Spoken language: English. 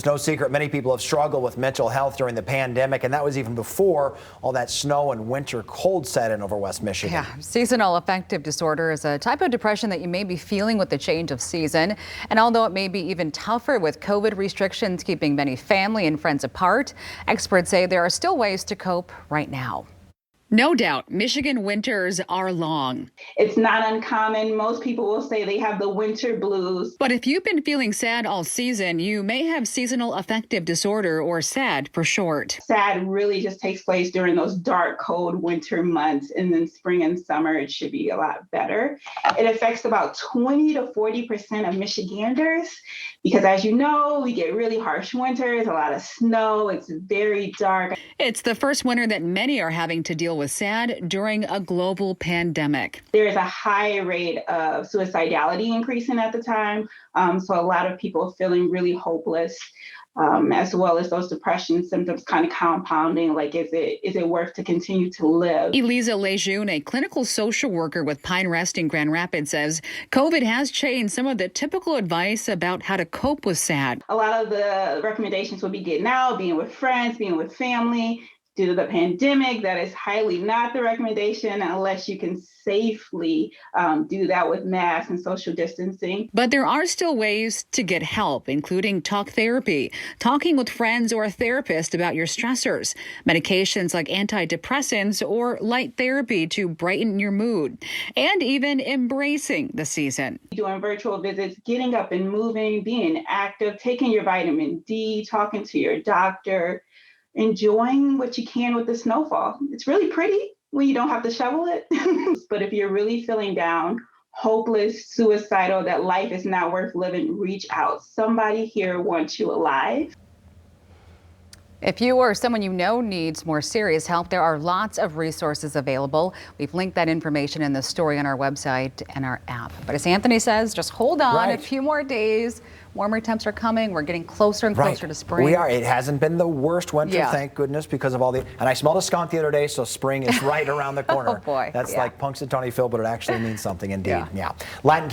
It's no secret many people have struggled with mental health during the pandemic, and that was even before all that snow and winter cold set in over West Michigan. Yeah, seasonal affective disorder is a type of depression that you may be feeling with the change of season. And although it may be even tougher with COVID restrictions keeping many family and friends apart, experts say there are still ways to cope right now. No doubt, Michigan winters are long. It's not uncommon. Most people will say they have the winter blues. But if you've been feeling sad all season, you may have seasonal affective disorder, or SAD for short. SAD really just takes place during those dark, cold winter months, and then spring and summer, it should be a lot better. It affects about 20 to 40% of Michiganders because, as you know, we get really harsh winters, a lot of snow, it's very dark. It's the first winter that many are having to deal with SAD during a global pandemic. There is a high rate of suicidality increasing at the time, so a lot of people feeling really hopeless, as well as those depression symptoms kind of compounding, like is it worth to continue to live? Eliza Lejeune, a clinical social worker with Pine Rest in Grand Rapids, says COVID has changed some of the typical advice about how to cope with SAD. A lot of the recommendations would be getting out, being with friends, being with family. Due to the pandemic, that is highly not the recommendation unless you can safely do that with masks and social distancing. But there are still ways to get help, including talk therapy, talking with friends or a therapist about your stressors, medications like antidepressants or light therapy to brighten your mood, and even embracing the season. Doing virtual visits, getting up and moving, being active, taking your vitamin D, talking to your doctor, enjoying what you can with the snowfall. It's really pretty when you don't have to shovel it. But if you're really feeling down, hopeless, suicidal, that life is not worth living, reach out. Somebody here wants you alive. If you or someone you know needs more serious help, there are lots of resources available. We've linked that information in the story on our website and our app. But as Anthony says, just hold on a few more days. Warmer temps are coming. We're getting closer and closer to spring. We are. It hasn't been the worst winter, thank goodness, because of all the. And I smelled a skunk the other day, so spring is right around the corner. Oh boy. That's like Punxsutawney Phil, but it actually means something indeed. Yeah. Latin